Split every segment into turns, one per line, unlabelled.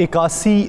81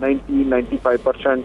90-95%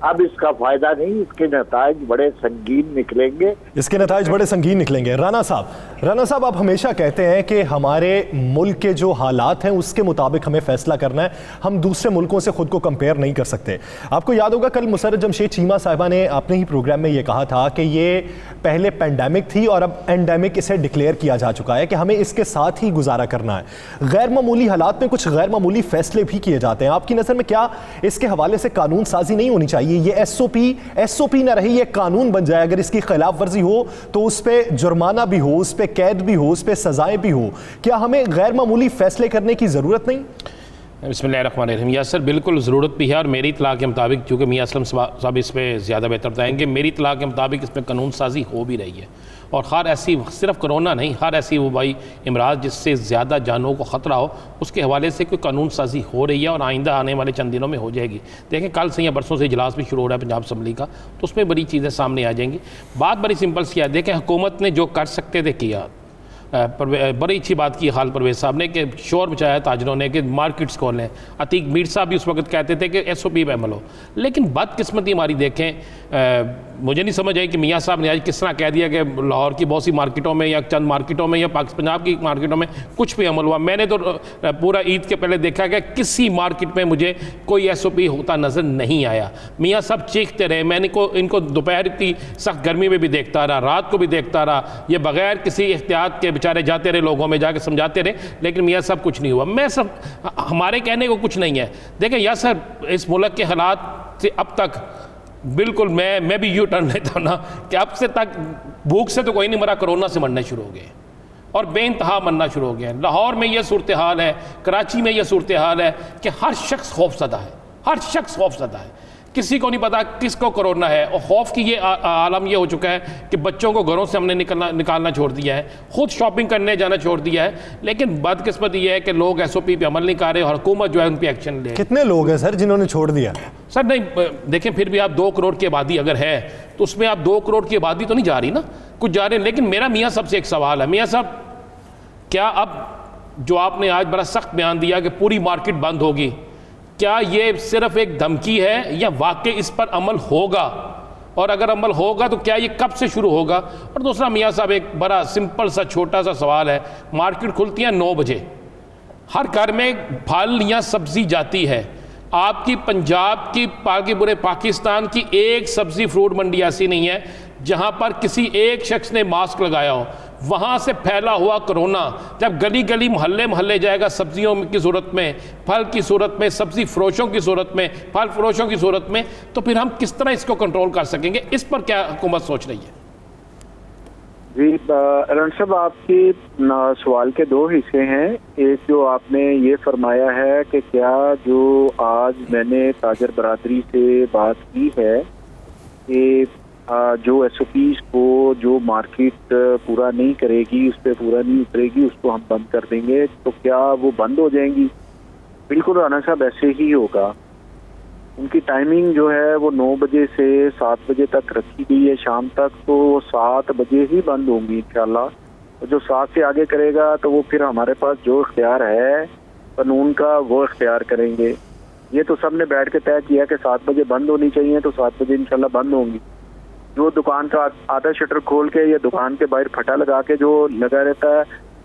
اب اس کا فائدہ نہیں, اس کے نتائج بڑے سنگین نکلیں گے.
اس کے نتائج بڑے سنگین نکلیں گے. رانا صاحب آپ ہمیشہ کہتے ہیں کہ ہمارے ملک کے جو حالات ہیں اس کے مطابق ہمیں فیصلہ کرنا ہے, ہم دوسرے ملکوں سے خود کو کمپیئر نہیں کر سکتے. آپ کو یاد ہوگا کل مسرت جمشید چیمہ صاحبہ نے اپنے ہی پروگرام میں یہ کہا تھا کہ یہ پہلے پینڈیمک تھی اور اب اینڈیمک اسے ڈکلیئر کیا جا چکا ہے کہ ہمیں اس کے ساتھ ہی گزارا کرنا ہے. غیر معمولی حالات میں کچھ غیر معمولی فیصلے بھی کیے جاتے ہیں. آپ کی نظر میں کیا اس کے حوالے سے قانون سازی نہیں ہونی چاہیے؟ یہ ایس او پی نہ رہی, یہ قانون بن جائے. اگر اس کی خلاف ورزی ہو تو اس پہ جرمانہ بھی ہو, اس پہ قید بھی ہو, اس پہ سزائیں بھی ہو. کیا ہمیں غیر معمولی فیصلے کرنے کی ضرورت نہیں؟
بسم اللہ الرحمن الرحیم. یاسر بالکل ضرورت بھی ہے, اور میری اطلاع کے مطابق, چونکہ میاں اسلم صاحب اس پہ زیادہ بہتر بتائیں گے, میری اطلاع کے مطابق اس پہ قانون سازی ہو بھی رہی ہے. اور ہر ایسی, صرف کرونا نہیں, ہر ایسی وبائی امراض جس سے زیادہ جانوں کو خطرہ ہو اس کے حوالے سے کوئی قانون سازی ہو رہی ہے, اور آئندہ آنے والے چند دنوں میں ہو جائے گی. دیکھیں کل سے یا برسوں سے اجلاس بھی شروع ہو رہا ہے پنجاب اسمبلی کا, تو اس میں بڑی چیزیں سامنے آ جائیں گی. بات بڑی سمپل سی ہے. دیکھیں حکومت نے جو کر سکتے تھے کیا. بڑی اچھی بات کی خالد پرویز صاحب نے کہ شور مچایا تاجروں نے کہ مارکیٹس کھولیں. عتیق میر صاحب بھی اس وقت کہتے تھے کہ ایس او پی پہ عمل ہو. لیکن بدقسمتی ہماری دیکھیں, مجھے نہیں سمجھ آئی کہ میاں صاحب نے آج کس طرح کہہ دیا کہ لاہور کی بہت سی مارکیٹوں میں یا چند مارکیٹوں میں یا پنجاب کی مارکیٹوں میں کچھ بھی عمل ہوا. میں نے تو پورا عید کے پہلے دیکھا کہ کسی مارکیٹ میں مجھے کوئی ایس او پی ہوتا نظر نہیں آیا. میاں صاحب چیختے رہے, میں نے ان کو دوپہر کی سخت گرمی میں بھی دیکھتا رہا, رات کو بھی دیکھتا رہا, یہ بغیر کسی احتیاط کے بیچارے جاتے رہے لوگوں میں جا کے سمجھاتے رہے, لیکن میاں صاحب کچھ نہیں ہوا. میں سب ہمارے کہنے کو کچھ نہیں ہے. دیکھیں یاسر, اس ملک کے حالات سے اب تک بالکل میں بھی یوں ٹرن لیتا ہوں نا کہ اب سے تک بھوک سے تو کوئی نہیں مرا, کرونا سے مرنے شروع ہو گئے اور بے انتہا مرنا شروع ہو گیا. لاہور میں یہ صورتحال ہے, کراچی میں یہ صورتحال ہے کہ ہر شخص خوف زدہ ہے, ہر شخص خوف زدہ ہے. کسی کو نہیں پتا کس کو کرونا ہے, اور خوف کی یہ عالم یہ ہو چکا ہے کہ بچوں کو گھروں سے ہم نے نکالنا چھوڑ دیا ہے, خود شاپنگ کرنے جانا چھوڑ دیا ہے. لیکن بدقسمت یہ ہے کہ لوگ ایس او پی پہ عمل نہیں کر رہے, اور حکومت جو ہے ان پہ ایکشن لے.
کتنے لوگ ہیں سر جنہوں نے چھوڑ دیا؟
سر نہیں, دیکھیں پھر بھی آپ 2 کروڑ کی آبادی اگر ہے تو اس میں آپ 2 کروڑ کی آبادی تو نہیں جا رہی نا, کچھ جا رہے ہیں. لیکن میرا میاں صاحب سے ایک سوال ہے. میاں صاحب, کیا اب جو آپ نے آج بڑا سخت بیان دیا کہ پوری مارکیٹ بند ہوگی, کیا یہ صرف ایک دھمکی ہے یا واقعی اس پر عمل ہوگا, اور اگر عمل ہوگا تو کیا یہ کب سے شروع ہوگا؟ اور دوسرا میاں صاحب ایک بڑا سمپل سا چھوٹا سا سوال ہے. مارکیٹ کھلتی ہے 9 بجے, ہر گھر میں پھل یا سبزی جاتی ہے. آپ کی پنجاب کی پورے پاکستان کی ایک سبزی فروٹ منڈی ایسی نہیں ہے جہاں پر کسی ایک شخص نے ماسک لگایا ہو. وہاں سے پھیلا ہوا کرونا جب گلی گلی محلے محلے جائے گا, سبزیوں کی صورت میں, پھل کی صورت میں, سبزی فروشوں کی صورت میں, پھل فروشوں کی صورت میں, تو پھر ہم کس طرح اس کو کنٹرول کر سکیں گے؟ اس پر کیا حکومت سوچ رہی ہے؟
جی ارن صاحب, آپ کی سوال کے 2 حصے ہیں. ایک جو آپ نے یہ فرمایا ہے کہ کیا جو آج میں نے تاجر برادری سے بات کی ہے کہ جو ایس او پیز کو جو مارکیٹ پورا نہیں کرے گی, اس پہ پورا نہیں اترے گی, اس کو ہم بند کر دیں گے, تو کیا وہ بند ہو جائیں گی؟ بالکل رانا صاحب ایسے ہی ہوگا. ان کی ٹائمنگ جو ہے وہ 9 بجے سے 7 بجے تک رکھی گئی ہے شام تک, تو وہ 7 بجے ہی بند ہوں گی انشاءاللہ. جو 7 سے آگے کرے گا تو وہ پھر ہمارے پاس جو اختیار ہے قانون کا وہ اختیار کریں گے. یہ تو سب نے بیٹھ کے طے کیا کہ 7 بجے بند ہونی چاہیے, تو 7 بجے انشاءاللہ بند ہوں گی. جو دکان کا آدھا شٹر کھول کے یا دکان کے باہر پھٹا لگا کے جو لگا رہتا ہے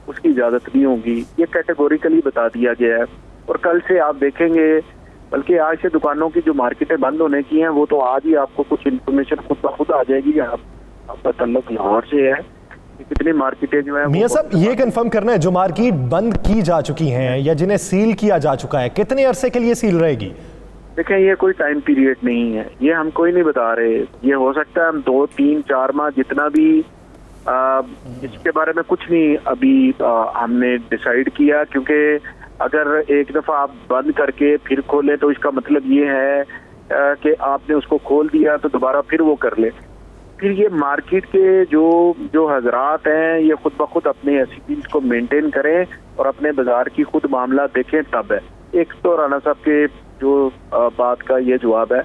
اس کی اجازت نہیں ہوگی. یہ کیٹیگوریکلی بتا دیا گیا ہے. اور کل سے آپ دیکھیں گے, بلکہ آج سے دکانوں کی جو مارکیٹیں بند ہونے کی ہیں وہ تو آج ہی آپ کو کچھ انفارمیشن خود بخود آ جائے گی. آپ کا تعلق لاہور سے ہے, کتنی مارکیٹیں جو ہیں.
میاں صاحب یہ کنفرم کرنا ہے, جو مارکیٹ بند کی جا چکی ہیں یا جنہیں سیل کیا جا چکا ہے, کتنے عرصے کے لیے سیل رہے گی؟
دیکھیں یہ کوئی ٹائم پیریڈ نہیں ہے, یہ ہم کوئی نہیں بتا رہے. یہ ہو سکتا ہے ہم 2, 3, 4 ماہ جتنا بھی, اس کے بارے میں کچھ نہیں ابھی ہم نے ڈیسائیڈ کیا, کیونکہ اگر ایک دفعہ آپ بند کر کے پھر کھولیں تو اس کا مطلب یہ ہے کہ آپ نے اس کو کھول دیا تو دوبارہ پھر وہ کر لے. پھر یہ مارکیٹ کے جو حضرات ہیں یہ خود بخود اپنے ایس پیز کو مینٹین کریں اور اپنے بازار کی خود معاملہ دیکھیں تب ہے. ایک تو رانا صاحب کے جو بات کا یہ جواب ہے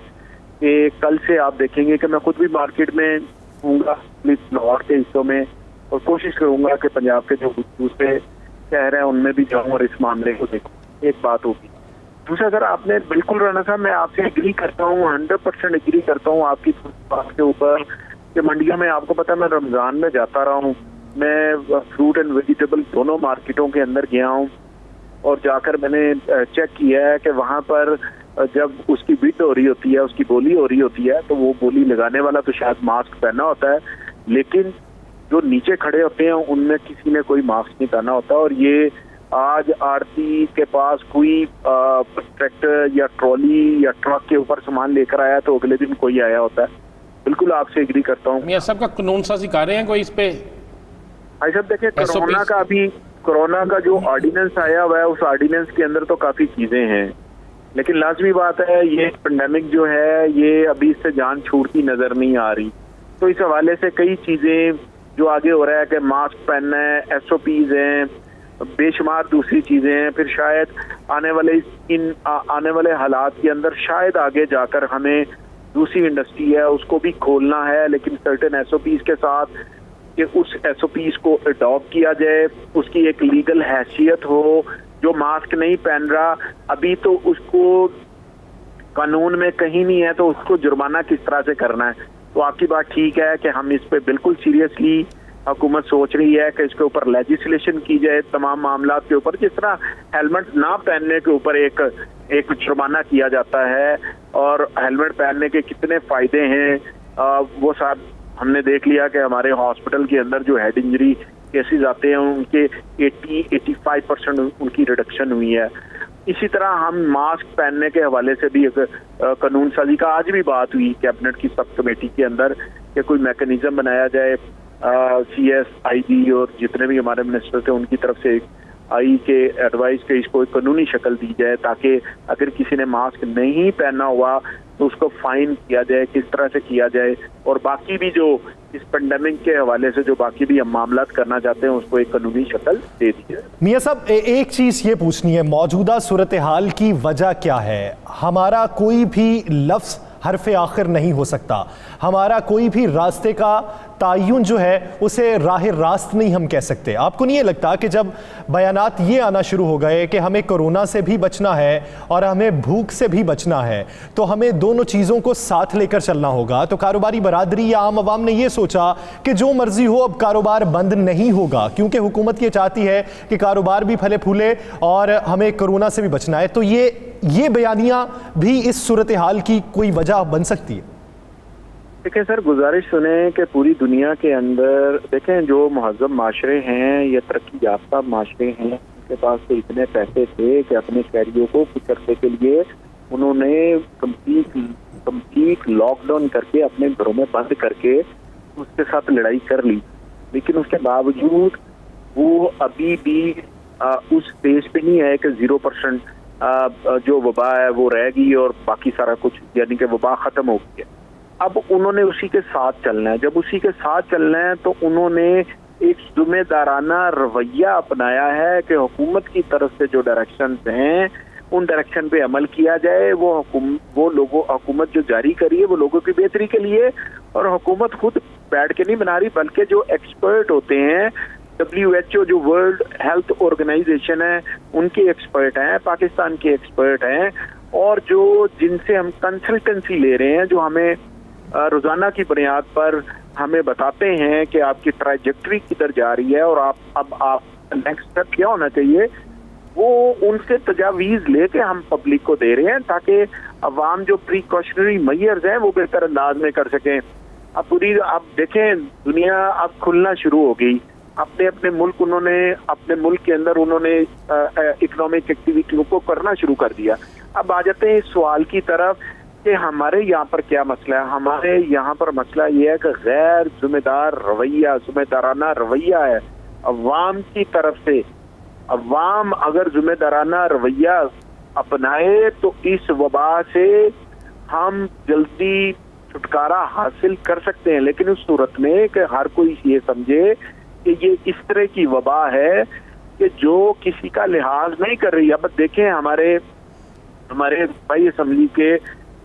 کہ کل سے آپ دیکھیں گے کہ میں خود بھی مارکیٹ میں ہوں گا لاہور کے حصوں میں, اور کوشش کروں گا کہ پنجاب کے جو دوسرے شہر ہیں ان میں بھی جاؤں اور اس معاملے کو دیکھوں. ایک بات ہوگی. دوسرا سر آپ نے بالکل رانا صاحب میں آپ سے ایگری کرتا ہوں 100% ایگری کرتا ہوں آپ کی بات کے اوپر کہ منڈیوں میں آپ کو پتا میں رمضان میں جاتا رہا ہوں, میں فروٹ اینڈ ویجیٹیبل دونوں مارکیٹوں کے اندر گیا ہوں اور جا کر میں نے چیک کیا ہے کہ وہاں پر جب اس کی بڈ ہو رہی ہوتی ہے, اس کی بولی ہو رہی ہوتی ہے, تو وہ بولی لگانے والا تو شاید ماسک پہنا ہوتا ہے, لیکن جو نیچے کھڑے ہوتے ہیں ان میں کسی نے کوئی ماسک نہیں پہنا ہوتا. اور یہ آج آڑتی کے پاس کوئی ٹریکٹر یا ٹرالی یا ٹرک کے اوپر سامان لے کر آیا تو اگلے دن کوئی آیا ہوتا ہے. بالکل آپ سے ایگری کرتا ہوں.
میاں صاحب کا قانون سازی کر رہے ہیں کوئی اس پہ؟
بھائی صاحب دیکھیں کورونا کا جو آرڈیننس آیا ہوا ہے اس آرڈیننس کے اندر تو کافی چیزیں ہیں, لیکن لازمی بات ہے یہ پینڈیمک جو ہے یہ ابھی اس سے جان چھوٹتی نظر نہیں آ رہی. تو اس حوالے سے کئی چیزیں جو آگے ہو رہا ہے کہ ماسک پہننا ہے, SOPs ہیں, بے شمار دوسری چیزیں ہیں. پھر شاید آنے والے حالات کے اندر شاید آگے جا کر ہمیں دوسری انڈسٹری ہے اس کو بھی کھولنا ہے, لیکن سرٹن SOPs کے ساتھ کہ اس SOPs کو اڈاپٹ کیا جائے, اس کی ایک لیگل حیثیت ہو. جو ماسک نہیں پہن رہا ابھی تو اس کو قانون میں کہیں نہیں ہے تو اس کو جرمانہ کس طرح سے کرنا ہے. تو آپ کی بات ٹھیک ہے کہ ہم اس پہ بالکل سیریسلی حکومت سوچ رہی ہے کہ اس کے اوپر لیجسلیشن کی جائے تمام معاملات کے اوپر, جس طرح ہیلمٹ نہ پہننے کے اوپر ایک جرمانہ کیا جاتا ہے. اور ہیلمٹ پہننے کے کتنے فائدے ہیں وہ صاحب ہم نے دیکھ لیا کہ ہمارے ہاسپٹل کے اندر جو ہیڈ انجری کیسز آتے ہیں ان کے 80-85% ان کی ریڈکشن ہوئی ہے. اسی طرح ہم ماسک پہننے کے حوالے سے بھی ایک قانون سازی کا آج بھی بات ہوئی کیبنٹ کی سب کمیٹی کے اندر کہ کوئی میکانزم بنایا جائے. CSIB اور جتنے بھی ہمارے منسٹر تھے ان کی طرف سے آئی کے ایڈوائز کہ اس کو ایک قانونی شکل دی جائے تاکہ اگر کسی نے ماسک نہیں پہنا ہوا تو اس کو فائن کیا جائے, کس طرح سے کیا جائے. اور باقی بھی جو اس پینڈیمک کے حوالے سے جو باقی بھی ہم معاملات کرنا چاہتے ہیں اس کو ایک قانونی شکل دے دی جائے.
میاں صاحب ایک چیز یہ پوچھنی ہے, موجودہ صورتحال کی وجہ کیا ہے؟ ہمارا کوئی بھی لفظ حرف آخر نہیں ہو سکتا, ہمارا کوئی بھی راستے کا تعین جو ہے اسے راہ راست نہیں ہم کہہ سکتے. آپ کو نہیں یہ لگتا کہ جب بیانات یہ آنا شروع ہو گئے کہ ہمیں کورونا سے بھی بچنا ہے اور ہمیں بھوک سے بھی بچنا ہے تو ہمیں دونوں چیزوں کو ساتھ لے کر چلنا ہوگا, تو کاروباری برادری یا عام عوام نے یہ سوچا کہ جو مرضی ہو اب کاروبار بند نہیں ہوگا کیونکہ حکومت یہ چاہتی ہے کہ کاروبار بھی پھلے پھولے اور ہمیں کورونا سے بھی بچنا ہے. تو یہ بیانیاں بھی اس صورتحال کی کوئی وجہ بن سکتی ہے؟
دیکھیں سر, گزارش سنیں کہ پوری دنیا کے اندر دیکھیں جو مہذب معاشرے ہیں یا ترقی یافتہ معاشرے ہیں ان کے پاس تو اتنے پیسے تھے کہ اپنے شہریوں کو کچھ عرصے کے لیے انہوں نے کمپلیٹ لاک ڈاؤن کر کے اپنے گھروں میں بند کر کے اس کے ساتھ لڑائی کر لی, لیکن اس کے باوجود وہ ابھی بھی اس پیج پہ نہیں ہے کہ 0% جو وبا ہے وہ رہ گئی اور باقی سارا کچھ یعنی کہ وبا ختم ہو گئی ہے. اب انہوں نے اسی کے ساتھ چلنا ہے. جب اسی کے ساتھ چلنا ہے تو انہوں نے ایک ذمہ دارانہ رویہ اپنایا ہے کہ حکومت کی طرف سے جو ڈائریکشنز ہیں ان ڈائریکشن پہ عمل کیا جائے. حکومت جو جاری کری ہے وہ لوگوں کی بہتری کے لیے, اور حکومت خود بیٹھ کے نہیں بنا رہی بلکہ جو ایکسپرٹ ہوتے ہیں WHO جو ورلڈ ہیلتھ آرگنائزیشن ہے ان کے ایکسپرٹ ہیں, پاکستان کے ایکسپرٹ ہیں, اور جو جن سے ہم کنسلٹنسی لے رہے ہیں جو ہمیں روزانہ کی بنیاد پر ہمیں بتاتے ہیں کہ آپ کی ٹریجیکٹری کدھر جا رہی ہے اور آپ نیکسٹ اسٹیپ کیا ہونا چاہیے, وہ ان سے تجاویز لے کے ہم پبلک کو دے رہے ہیں تاکہ عوام جو پریکاشنری میئرز ہیں وہ بہتر انداز میں کر سکیں. اب دیکھیں دنیا اب کھلنا شروع ہو گئی, اپنے ملک کے اندر انہوں نے اکنامک ایکٹیویٹیوں کو کرنا شروع کر دیا. اب آ جاتے ہیں اس سوال کی طرف کہ ہمارے یہاں پر کیا مسئلہ ہے. ہمارے یہاں پر مسئلہ یہ ہے کہ غیر ذمہ دارانہ رویہ ہے عوام کی طرف سے. عوام اگر ذمہ دارانہ رویہ اپنائے تو اس وبا سے ہم جلدی چھٹکارا حاصل کر سکتے ہیں, لیکن اس صورت میں کہ ہر کوئی یہ سمجھے کہ یہ اس طرح کی وبا ہے کہ جو کسی کا لحاظ نہیں کر رہی. اب دیکھیں ہمارے بھائی اسمبلی کے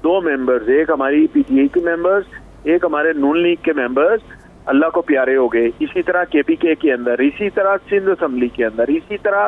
2 ممبرز, ایک ہماری PTI کے ممبرز, ایک ہمارے نون لیگ کے ممبرز اللہ کو پیارے ہو گئے. اسی طرح KPK کے اندر, اسی طرح سندھ اسمبلی کے اندر, اسی طرح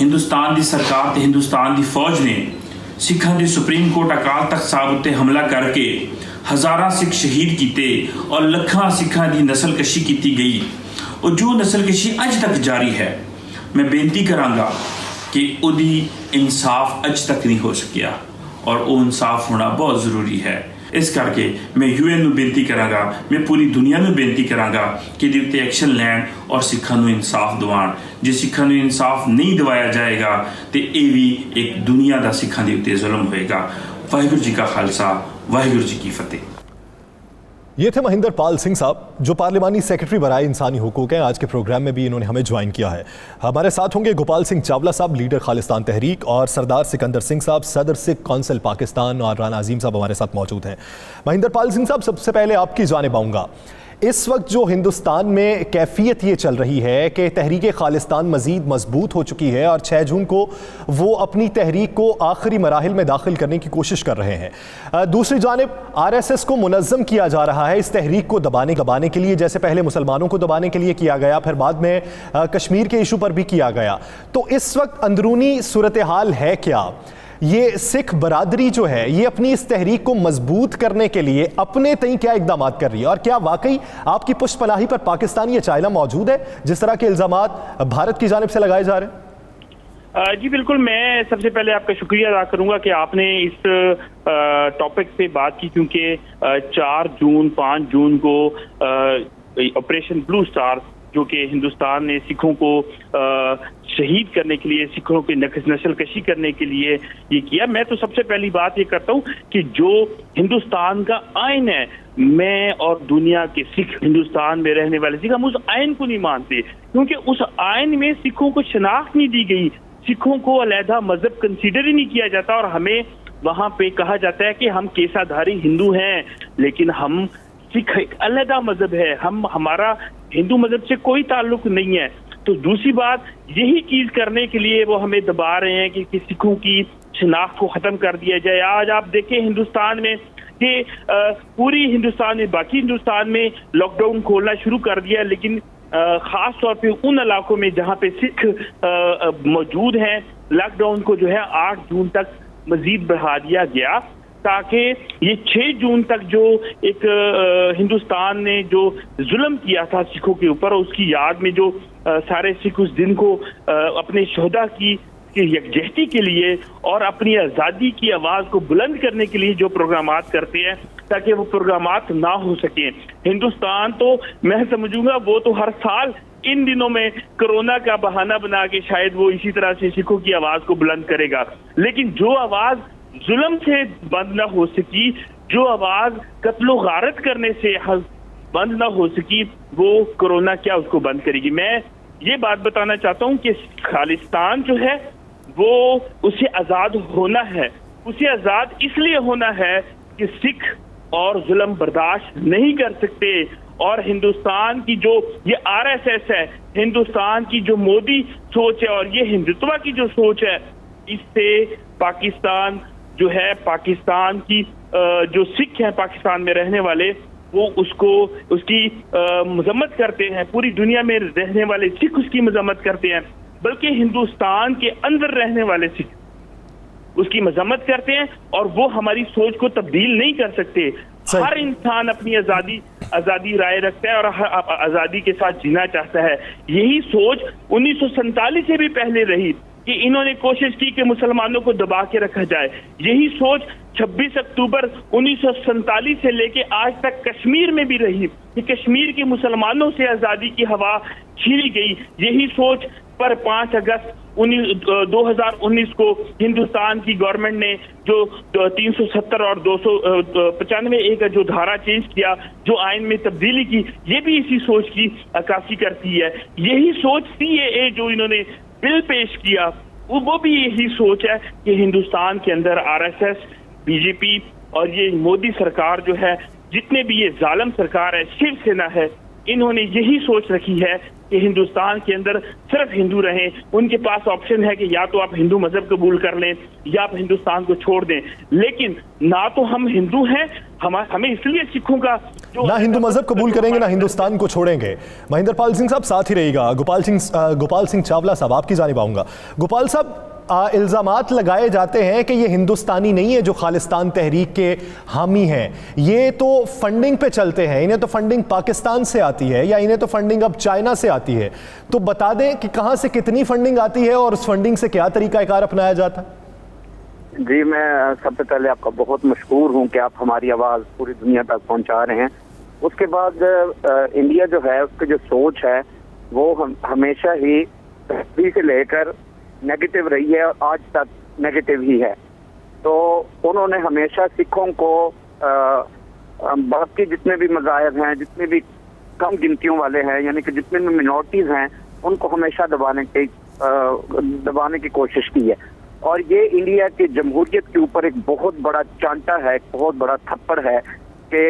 ہندوستان دی سرکار تے ہندوستان دی فوج نے سکھاں دے سپریم کورٹ اکال تخت صاحب اتے حملہ کر کے ہزاراں سکھ شہید کیتے اور لکھاں سکھاں دی نسل کشی کیتی گئی اور جو نسل کشی اج تک جاری ہے میں بینتی کراں گا کہ او دی انصاف اج تک نہیں ہو سکیا اور وہ انصاف ہونا بہت ضروری ہے. اس کر کے میں یو این نو بینتی کراں گا, میں پوری دنیا نو بینتی کراں گا کہ دی تے ایکشن لین اور سکھاں نو انصاف دوان. جے سکھاں نو انصاف نہیں دوایا جائے گا تے اے وی ایک دنیا دا سکھاں دے تے ظلم ہوئے گا. واحگuru جی کا خالصہ, واحگuru جی کی فتح.
یہ تھے مہندر پال سنگھ صاحب جو پارلیمانی سیکرٹری برائے انسانی حقوق ہیں. آج کے پروگرام میں بھی انہوں نے ہمیں جوائن کیا ہے. ہمارے ساتھ ہوں گے گوپال سنگھ چاولہ صاحب, لیڈر خالصتان تحریک, اور سردار سکندر سنگھ صاحب, صدر سکھ کونسل پاکستان, اور رانا عظیم صاحب ہمارے ساتھ موجود ہیں. مہندر پال سنگھ صاحب, سب سے پہلے آپ کی جانب آؤں گا. اس وقت جو ہندوستان میں کیفیت یہ چل رہی ہے کہ تحریک خالصتان مزید مضبوط ہو چکی ہے اور 6 جون کو وہ اپنی تحریک کو آخری مراحل میں داخل کرنے کی کوشش کر رہے ہیں. دوسری جانب RSS کو منظم کیا جا رہا ہے اس تحریک کو دبانے کے لیے, جیسے پہلے مسلمانوں کو دبانے کے لیے کیا گیا, پھر بعد میں کشمیر کے ایشو پر بھی کیا گیا. تو اس وقت اندرونی صورتحال ہے کیا؟ یہ سکھ برادری جو ہے یہ اپنی اس تحریک کو مضبوط کرنے کے لیے اپنے تئیں کیا اقدامات کر رہی ہے, اور کیا واقعی آپ کی پشت پناہی پر پاکستانی یہ چائنا موجود ہے جس طرح کے الزامات بھارت کی جانب سے لگائے جا رہے ہیں؟
جی بالکل, میں سب سے پہلے آپ کا شکریہ ادا کروں گا کہ آپ نے اس ٹاپک پہ بات کی, کیونکہ 4 جون 5 جون کو آپریشن بلو سٹار جو کہ ہندوستان نے سکھوں کو شہید کرنے کے لیے, سکھوں کی نسل کشی کرنے کے لیے یہ کیا. میں تو سب سے پہلی بات یہ کرتا ہوں کہ جو ہندوستان کا آئین ہے, میں اور دنیا کے سکھ, ہندوستان میں رہنے والے سکھ, ہم اس آئین کو نہیں مانتے کیونکہ اس آئین میں سکھوں کو شناخت نہیں دی گئی, سکھوں کو علیحدہ مذہب کنسیڈر ہی نہیں کیا جاتا, اور ہمیں وہاں پہ کہا جاتا ہے کہ ہم کیسا دھاری ہندو ہیں, لیکن ہم سکھ ایک علیحدہ مذہب ہے, ہمارا ہندو مذہب سے کوئی تعلق نہیں ہے. تو دوسری بات, یہی چیز کرنے کے لیے وہ ہمیں دبا رہے ہیں کہ سکھوں کی شناخت کو ختم کر دیا جائے. آج آپ دیکھیں ہندوستان میں کہ پوری ہندوستان میں, باقی ہندوستان میں لاک ڈاؤن کھولنا شروع کر دیا, لیکن خاص طور پہ ان علاقوں میں جہاں پہ سکھ موجود ہیں, لاک ڈاؤن کو جو ہے 8 جون تک مزید بڑھا دیا گیا تاکہ یہ 6 جون تک جو ایک ہندوستان نے جو ظلم کیا تھا سکھوں کے اوپر, اس کی یاد میں جو سارے سکھ اس دن کو اپنے شہدا کی یکجہتی کے لیے اور اپنی آزادی کی آواز کو بلند کرنے کے لیے جو پروگرامات کرتے ہیں, تاکہ وہ پروگرامات نہ ہو سکیں. ہندوستان تو میں سمجھوں گا وہ تو ہر سال ان دنوں میں کرونا کا بہانہ بنا کے شاید وہ اسی طرح سے سکھوں کی آواز کو بلند کرے گا, لیکن جو آواز ظلم سے بند نہ ہو سکی, جو آواز قتل و غارت کرنے سے بند نہ ہو سکی, وہ کرونا کیا اس کو بند کرے گی. میں یہ بات بتانا چاہتا ہوں کہ خالصتان جو ہے وہ اسے آزاد ہونا ہے, اسے آزاد اس لیے ہونا ہے کہ سکھ اور ظلم برداشت نہیں کر سکتے, اور ہندوستان کی جو یہ RSS ہے, ہندوستان کی جو مودی سوچ ہے اور یہ ہندوتوا کی جو سوچ ہے, اس سے پاکستان جو ہے, پاکستان کی جو سکھ ہیں پاکستان میں رہنے والے, وہ اس کی مذمت کرتے ہیں. پوری دنیا میں رہنے والے سکھ اس کی مذمت کرتے ہیں, بلکہ ہندوستان کے اندر رہنے والے سکھ اس کی مذمت کرتے ہیں, اور وہ ہماری سوچ کو تبدیل نہیں کر سکتے. ہر انسان اپنی آزادی رائے رکھتا ہے اور آزادی کے ساتھ جینا چاہتا ہے. یہی سوچ 1947 سے بھی پہلے رہی کہ انہوں نے کوشش کی کہ مسلمانوں کو دبا کے رکھا جائے. یہی سوچ 26 اکتوبر 1947 سے لے کے آج تک کشمیر میں بھی رہی کہ کشمیر کے مسلمانوں سے آزادی کی ہوا چھینی گئی. یہی سوچ پر 5 اگست 2019 کو ہندوستان کی گورنمنٹ نے جو 370 اور 295 کا جو دھارا چینج کیا, جو آئین میں تبدیلی کی, یہ بھی اسی سوچ کی عکاسی کرتی ہے. یہی سوچ CAA جو انہوں نے بل پیش کیا, وہ بھی یہی سوچ ہے کہ ہندوستان کے اندر RSS, BJP اور یہ مودی سرکار جو ہے, جتنے بھی یہ ظالم سرکار ہے, شیو سینا ہے, انہوں نے یہی سوچ رکھی ہے کہ ہندوستان کے اندر صرف ہندو رہیں. ان کے پاس آپشن ہے کہ یا تو آپ ہندو مذہب قبول کر لیں یا آپ ہندوستان کو چھوڑ دیں. لیکن نہ تو ہم ہندو ہیں, ہمیں اس لیے سکھوں کا
نہ ہندو مذہب قبول کریں گے نہ ہندوستان کو چھوڑیں گے. مہندر پال سنگھ صاحب ساتھ ہی رہی گا. گوپال سنگھ چاولہ صاحب آپ کی جانب آؤں گا. گوپال صاحب, الزامات لگائے جاتے ہیں کہ یہ ہندوستانی نہیں ہے جو خالصتان تحریک کے حامی ہیں, یہ تو فنڈنگ پہ چلتے ہیں, انہیں تو فنڈنگ پاکستان سے آتی ہے یا انہیں تو فنڈنگ اب چائنا سے آتی ہے. تو بتا دیں کہ کہاں سے کتنی فنڈنگ آتی ہے اور اس فنڈنگ سے کیا طریقہ کار اپنایا جاتا ہے؟
جی, میں سب سے پہلے آپ کا بہت مشکور ہوں کہ آپ ہماری آواز پوری دنیا تک پہنچا رہے ہیں. اس کے بعد انڈیا جو ہے اس کی جو سوچ ہے وہ ہمیشہ ہی تحریک سے لے کر نیگیٹو رہی ہے اور آج تک نیگیٹو ہی ہے. تو انہوں نے ہمیشہ سکھوں کو باقی جتنے بھی مذاہب ہیں, جتنے بھی کم گنتیوں والے ہیں, یعنی کہ جتنے بھی منورٹیز ہیں, ان کو ہمیشہ دبانے کی کوشش کی ہے. اور یہ انڈیا کی جمہوریت کے اوپر ایک بہت بڑا چانٹا ہے, ایک بہت بڑا تھپڑ ہے کہ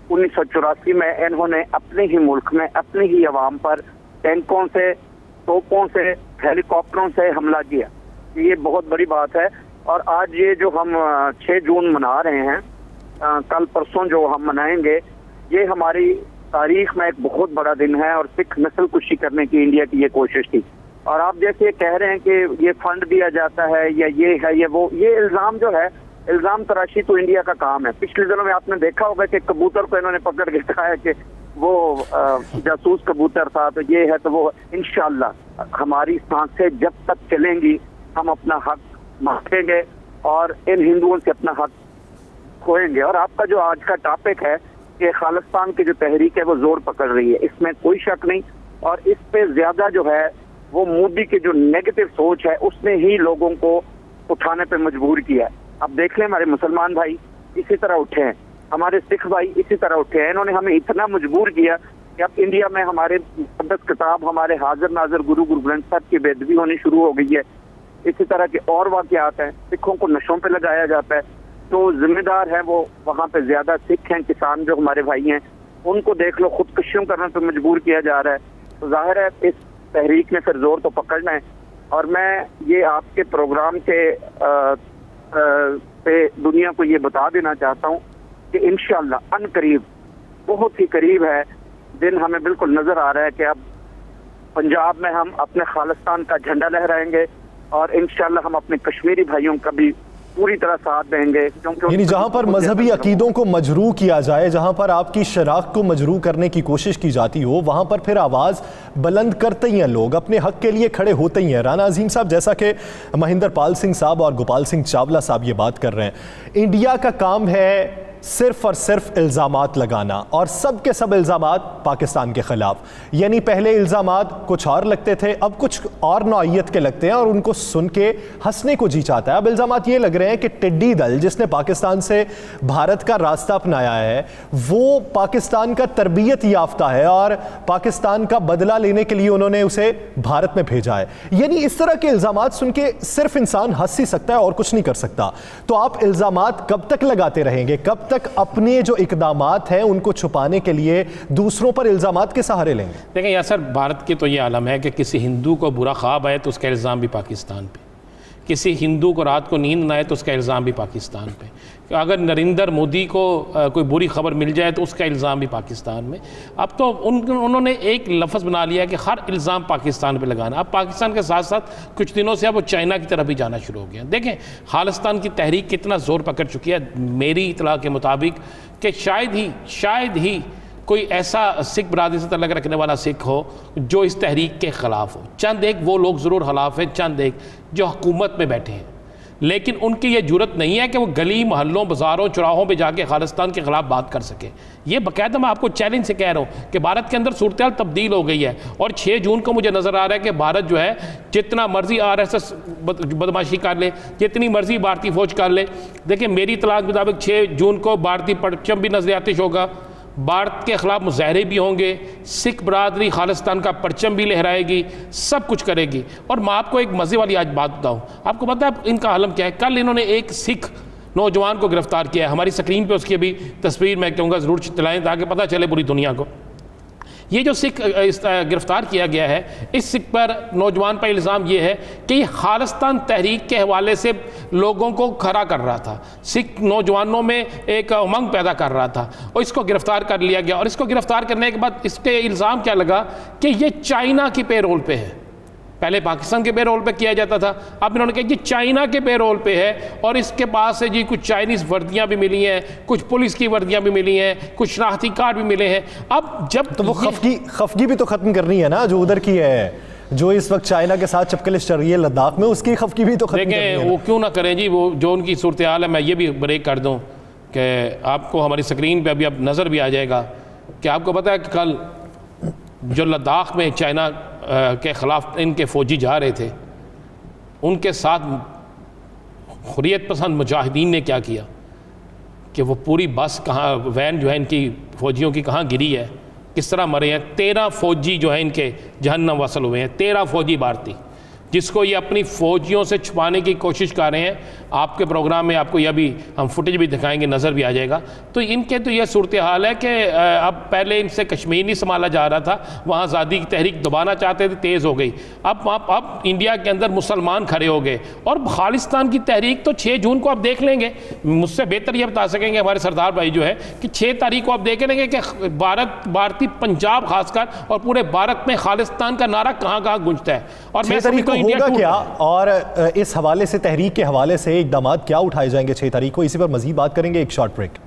1984 میں انہوں نے اپنے ہی ملک میں اپنی ہی عوام پر ٹینکوں سے, توپوں سے, ہیلی کاپٹروں سے حملہ کیا. یہ بہت بڑی بات ہے. اور آج یہ جو ہم 6 جون منا رہے ہیں, کل پرسوں جو ہم منائیں گے, یہ ہماری تاریخ میں ایک بہت بڑا دن ہے اور سکھ نسل کشی کرنے کی انڈیا کی یہ کوشش تھی. اور آپ جیسے کہہ رہے ہیں کہ یہ فنڈ دیا جاتا ہے یا یہ ہے یا وہ, یہ الزام جو ہے, الزام تراشی تو انڈیا کا کام ہے. پچھلے دنوں میں آپ نے دیکھا ہوگا کہ کبوتر کو انہوں نے پکڑ کے کہا ہے کہ وہ جاسوس کبوتر تھا, تو یہ ہے تو وہ. انشاءاللہ ہماری سانسیں جب تک چلیں گی ہم اپنا حق مانگیں گے اور ان ہندوؤں سے اپنا حق کھوئیں گے. اور آپ کا جو آج کا ٹاپک ہے کہ خالصتان کی جو تحریک ہے وہ زور پکڑ رہی ہے, اس میں کوئی شک نہیں. اور اس پہ زیادہ جو ہے وہ مودی کی جو نیگیٹو سوچ ہے اس نے ہی لوگوں کو اٹھانے پہ مجبور کیا ہے. اب دیکھ لیں ہمارے مسلمان بھائی اسی طرح اٹھے ہیں, ہمارے سکھ بھائی اسی طرح اٹھے ہیں. انہوں نے ہمیں اتنا مجبور کیا کہ اب انڈیا میں ہمارے مقدس کتاب, ہمارے حاضر ناظر گرو گرنتھ صاحب کی بے ادبی ہونی شروع ہو گئی ہے. اسی طرح کے اور واقعات ہیں, سکھوں کو نشوں پہ لگایا جاتا ہے. تو ذمہ دار ہیں وہ وہاں پہ زیادہ سکھ ہیں, کسان جو ہمارے بھائی ہیں, ان کو دیکھ لو خودکشیوں کرنے پہ مجبور کیا جا رہا ہے. تو ظاہر ہے اس تحریک نے پھر زور تو پکڑنا ہے. اور میں یہ آپ کے پروگرام کے پہ دنیا کو یہ بتا دینا چاہتا ہوں کہ انشاءاللہ ان قریب, بہت ہی قریب ہے دن, ہمیں بالکل نظر آ رہا ہے کہ اب پنجاب میں ہم اپنے خالصتان کا جھنڈا لہرائیں گے اور انشاءاللہ ہم اپنے کشمیری بھائیوں کا بھی پوری طرح ساتھ دیں گے.
یعنی جہاں پر مذہبی عقیدوں کو مجروح کیا جائے, جہاں پر آپ کی شناخت کو مجروح کرنے کی کوشش کی جاتی ہو, وہاں پر پھر آواز بلند کرتے ہی ہیں لوگ, اپنے حق کے لیے کھڑے ہوتے ہی ہیں. رانا عظیم صاحب, جیسا کہ مہندر پال سنگھ صاحب اور گوپال سنگھ چاولہ صاحب یہ بات کر رہے ہیں, انڈیا کا کام ہے صرف اور صرف الزامات لگانا, اور سب کے سب الزامات پاکستان کے خلاف. یعنی پہلے الزامات کچھ اور لگتے تھے, اب کچھ اور نوعیت کے لگتے ہیں اور ان کو سن کے ہنسنے کو جی چاہتا ہے. اب الزامات یہ لگ رہے ہیں کہ ٹڈی دل جس نے پاکستان سے بھارت کا راستہ اپنایا ہے وہ پاکستان کا تربیت یافتہ ہے اور پاکستان کا بدلہ لینے کے لیے انہوں نے اسے بھارت میں بھیجا ہے. یعنی اس طرح کے الزامات سن کے صرف انسان ہنس ہی سکتا ہے اور کچھ نہیں کر سکتا. تو آپ الزامات کب تک لگاتے رہیں گے, کب تک اپنے جو اقدامات ہیں ان کو چھپانے کے لیے دوسروں پر الزامات کے سہارے لیں گے؟
دیکھیں یاسر, بھارت کی تو یہ عالم ہے کہ کسی ہندو کو برا خواب آئے تو اس کا الزام بھی پاکستان پہ, کسی ہندو کو رات کو نیند نہ آئے تو اس کا الزام بھی پاکستان پہ, اگر نریندر مودی کو کوئی بری خبر مل جائے تو اس کا الزام بھی پاکستان میں. اب تو انہوں نے ایک لفظ بنا لیا کہ ہر الزام پاکستان پہ لگانا. اب پاکستان کے ساتھ ساتھ کچھ دنوں سے اب وہ چائنا کی طرف بھی جانا شروع ہو گیا. دیکھیں خالصتان کی تحریک کتنا زور پکڑ چکی ہے. میری اطلاع کے مطابق کہ شاید ہی کوئی ایسا سکھ برادری سے تعلق رکھنے والا سکھ ہو جو اس تحریک کے خلاف ہو. چند ایک وہ لوگ ضرور خلاف ہیں, چند ایک جو حکومت میں بیٹھے ہیں, لیکن ان کی یہ جرت نہیں ہے کہ وہ گلی محلوں بازاروں چوراہوں پہ جا کے خالصتان کے خلاف بات کر سکے. یہ باقاعدہ میں آپ کو چیلنج سے کہہ رہا ہوں کہ بھارت کے اندر صورتحال تبدیل ہو گئی ہے. اور 6 جون کو مجھے نظر آ رہا ہے کہ بھارت جو ہے جتنا مرضی RSS بدماشی کر لے, جتنی مرضی بھارتی فوج کر لے. دیکھیں میری اطلاع کے مطابق 6 جون کو بھارتی پرچم بھی نظر آتش ہوگا, بھارت کے خلاف مظاہرے بھی ہوں گے, سکھ برادری خالصتان کا پرچم بھی لہرائے گی, سب کچھ کرے گی. اور میں آپ کو ایک مزے والی آج بات بتاؤں, آپ کو پتہ ہے ان کا عالم کیا ہے. کل انہوں نے ایک سکھ نوجوان کو گرفتار کیا ہے, ہماری سکرین پہ اس کی ابھی تصویر میں کہوں گا ضرور چلائیں تاکہ پتہ چلے پوری دنیا کو. یہ جو سکھ گرفتار کیا گیا ہے، اس سکھ پر نوجوان پر الزام یہ ہے کہ یہ خالصتان تحریک کے حوالے سے لوگوں کو کھڑا کر رہا تھا، سکھ نوجوانوں میں ایک امنگ پیدا کر رہا تھا، اور اس کو گرفتار کر لیا گیا۔ اور اس کو گرفتار کرنے کے بعد اس پہ الزام کیا لگا کہ یہ چائنا کی پے رول پہ ہے۔ پہلے پاکستان کے پے رول پہ کیا جاتا تھا، اب انہوں نے کہا یہ چائنا کے پے رول پہ ہے، اور اس کے پاس سے جی کچھ چائنیز وردیاں بھی ملی ہیں، کچھ پولیس کی وردیاں بھی ملی ہیں، کچھ شناختی کارڈ بھی ملے ہیں۔ اب جب
تو وہ خفگی بھی تو ختم کرنی ہے نا جو ادھر کی ہے، جو اس وقت چائنا کے ساتھ چپکلش چل رہی ہے لداخ میں، اس کی خفگی بھی تو ختم کرنی ہے۔
دیکھیں وہ کیوں نہ کریں جی، وہ جو ان کی صورتحال ہے، میں یہ بھی بریک کر دوں کہ آپ کو ہماری سکرین پہ ابھی اب نظر بھی آ جائے گا کہ آپ کو پتہ ہے کہ کل جو لداخ میں چائنا کے خلاف ان کے فوجی جا رہے تھے، ان کے ساتھ حریت پسند مجاہدین نے کیا کیا کہ وہ پوری بس کہاں، وین جو ہے ان کی فوجیوں کی کہاں گری ہے، کس طرح مرے ہیں۔ 13 فوجی جو ہیں ان کے جہنم وصل ہوئے ہیں، 13 فوجی بھارتی، جس کو یہ اپنی فوجیوں سے چھپانے کی کوشش کر رہے ہیں۔ آپ کے پروگرام میں آپ کو یہ بھی ہم فوٹیج بھی دکھائیں گے، نظر بھی آ جائے گا۔ تو ان کے تو یہ صورتحال ہے کہ اب پہلے ان سے کشمیر نہیں سنبھالا جا رہا تھا، وہاں آزادی کی تحریک دبانا چاہتے تھے، تیز ہو گئی۔ اب انڈیا کے اندر مسلمان کھڑے ہو گئے، اور خالصتان کی تحریک تو 6 جون کو آپ دیکھ لیں گے، مجھ سے بہتر یہ بتا سکیں گے ہمارے سردار بھائی جو ہے کہ 6 تاریخ کو آپ دیکھ لیں گے کہ بھارتی پنجاب خاص کر اور پورے بھارت میں خالصتان کا نعرہ کہاں کہاں گونجتا ہے۔ اور
6 تاریخ کو ہوگا کیا، اور اس حوالے سے تحریک کے حوالے سے اقدامات کیا اٹھائے جائیں گے 6 تاریخ کو، اسی پر مزید بات کریں گے، ایک short break.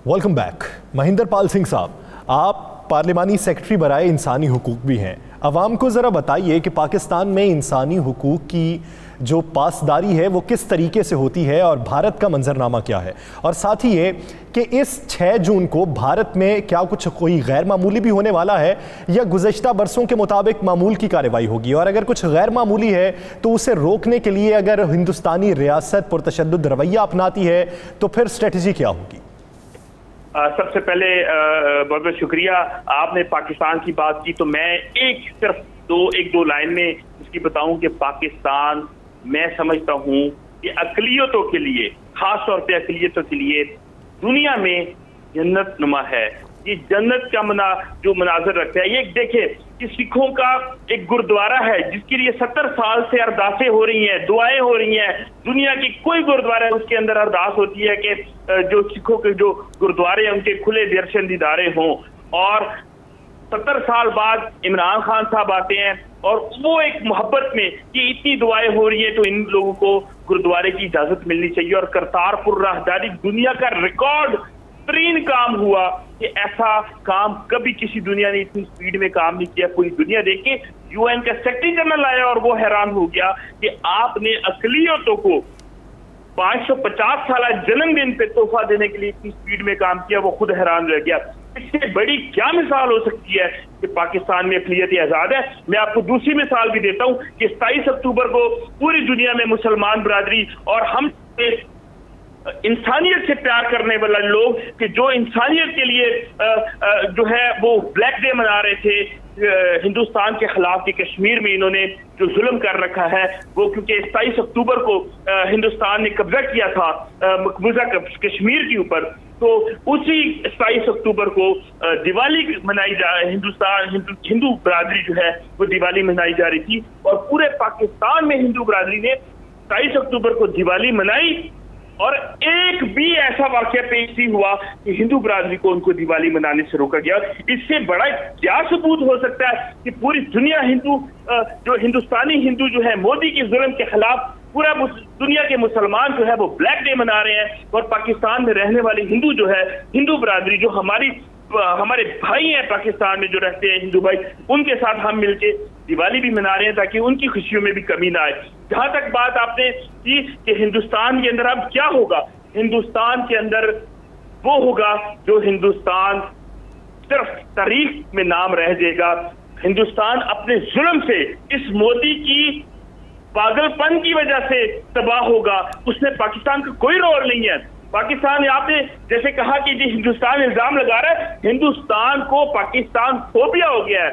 Welcome back. Mahendra Pal Singh صاحب، آپ پارلیمانی سیکرٹری برائے انسانی حقوق بھی ہیں، عوام کو ذرا بتائیے کہ پاکستان میں انسانی حقوق کی جو پاسداری ہے وہ کس طریقے سے ہوتی ہے، اور بھارت کا منظرنامہ کیا ہے، اور ساتھ ہی یہ کہ اس 6 جون کو بھارت میں کیا کچھ کوئی غیر معمولی بھی ہونے والا ہے، یا گزشتہ برسوں کے مطابق معمول کی کارروائی ہوگی، اور اگر کچھ غیر معمولی ہے تو اسے روکنے کے لیے اگر ہندوستانی ریاست پرتشدد رویہ اپناتی ہے تو پھر اسٹریٹجی کیا ہوگی؟
سب سے پہلے بہت بہت شکریہ، آپ نے پاکستان کی بات کی تو میں صرف ایک دو لائن میں اس کی بتاؤں کہ پاکستان میں سمجھتا ہوں کہ اقلیتوں کے لیے، خاص طور پہ اقلیتوں کے لیے دنیا میں جنت نما ہے۔ یہ جنت کا جو مناظر رکھتا ہے، یہ دیکھیں کہ سکھوں کا ایک گردوارہ ہے جس کے لیے 70 سال سے ارداسیں ہو رہی ہیں، دعائیں ہو رہی ہیں۔ دنیا کی کوئی گردوارہ ہے اس کے اندر ارداس ہوتی ہے کہ جو سکھوں کے جو گردوارے ہیں ان کے کھلے درشن دیدارے ہوں، اور 70 سال بعد عمران خان صاحب آتے ہیں اور وہ ایک محبت میں کہ اتنی دعائیں ہو رہی ہیں تو ان لوگوں کو گردوارے کی اجازت ملنی چاہیے، اور کرتارپور راہداری دنیا کا ریکارڈ ترین کام ہوا کہ ایسا کام کبھی کسی دنیا نے اتنی سپیڈ میں کام نہیں کیا۔ پوری دنیا دیکھے، UN کا سیکرٹری جنرل آیا اور وہ حیران ہو گیا کہ آپ نے اقلیتوں کو 550 سالہ جنم دن پہ تحفہ دینے کے لیے اتنی سپیڈ میں کام کیا، وہ خود حیران رہ گیا۔ اس سے بڑی کیا مثال ہو سکتی ہے کہ پاکستان میں اقلیت آزاد ہے؟ میں آپ کو دوسری مثال بھی دیتا ہوں کہ 27 اکتوبر کو پوری دنیا میں مسلمان برادری اور ہم انسانیت سے پیار کرنے والا لوگ کہ جو انسانیت کے لیے جو ہے وہ بلیک ڈے منا رہے تھے ہندوستان کے خلاف، کہ کشمیر میں انہوں نے جو ظلم کر رکھا ہے وہ، کیونکہ 27 اکتوبر کو ہندوستان نے قبضہ کیا تھا مقبوضہ کشمیر کے اوپر، تو اسی 27 اکتوبر کو دیوالی منائی ہندو برادری جو ہے وہ دیوالی منائی جا رہی تھی، اور پورے پاکستان میں ہندو برادری نے 27 اکتوبر کو دیوالی منائی، اور ایک بھی ایسا واقعہ پیش نہیں ہوا کہ ہندو برادری کو ان کو دیوالی منانے سے روکا گیا۔ اس سے بڑا کیا ثبوت ہو سکتا ہے کہ پوری دنیا جو ہندوستانی ہندو جو ہے مودی کے ظلم کے خلاف، پورا دنیا کے مسلمان جو ہے وہ بلیک ڈے منا رہے ہیں، اور پاکستان میں رہنے والے ہندو جو ہے، ہندو برادری جو ہمارے بھائی ہیں پاکستان میں جو رہتے ہیں ہندو بھائی، ان کے ساتھ ہم مل کے دیوالی بھی منا رہے ہیں تاکہ ان کی خوشیوں میں بھی کمی نہ آئے۔ جہاں تک بات آپ نے کی کہ ہندوستان کے اندر اب کیا ہوگا، ہندوستان کے اندر وہ ہوگا جو ہندوستان صرف تاریخ میں نام رہ جائے گا۔ ہندوستان اپنے ظلم سے، اس مودی کی پاگل پن کی وجہ سے تباہ ہوگا، اس میں پاکستان کا کوئی رول نہیں ہے۔ پاکستان، آپ نے جیسے کہا کہ جی ہندوستان الزام لگا رہا ہے، ہندوستان کو پاکستان فوبیا ہو گیا ہے۔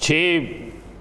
6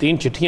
3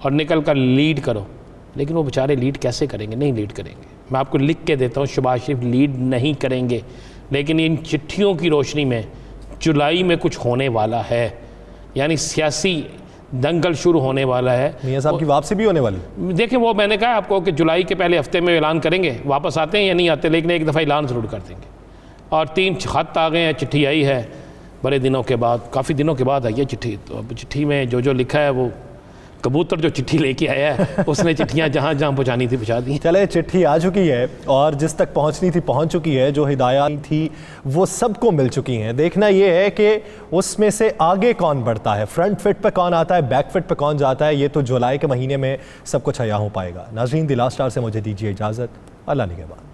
اور نکل کر لیڈ کرو. لیکن وہ بیچارے لیڈ کیسے کریں گے؟ نہیں لیڈ کریں گے. میں آپ کو لکھ کے دیتا ہوں شہباز شریف لیڈ نہیں کریں گے. لیکن ان چٹھیوں کی روشنی میں جولائی میں کچھ ہونے والا ہے, یعنی سیاسی دنگل شروع ہونے والا ہے.
میاں صاحب کی واپسی بھی ہونے والی.
دیکھیں وہ میں نے کہا آپ کو کہ جولائی کے پہلے ہفتے میں اعلان کریں گے, واپس آتے ہیں یا نہیں آتے, لیکن ایک دفعہ اعلان ضرور کر دیں گے. اور 3 خط آ گئے ہیں, چٹھی آئی ہے بڑے دنوں کے بعد, کافی دنوں کے بعد آئی ہے چٹھی. تو اب چٹھی میں جو لکھا ہے وہ کبوتر جو چٹھی لے کے آیا ہے اس نے چٹھیاں جہاں جہاں پہنچانی تھی پہنچا دی.
چلے چٹھی آ چکی ہے اور جس تک پہنچنی تھی پہنچ چکی ہے, جو ہدایات تھی وہ سب کو مل چکی ہیں. دیکھنا یہ ہے کہ اس میں سے آگے کون بڑھتا ہے, فرنٹ فٹ پہ کون آتا ہے, بیک فٹ پہ کون جاتا ہے. یہ تو جولائی کے مہینے میں سب کچھ عیاں ہو پائے گا. ناظرین دی لاسٹ آور سے مجھے دیجیے اجازت. اللہ نگہبان.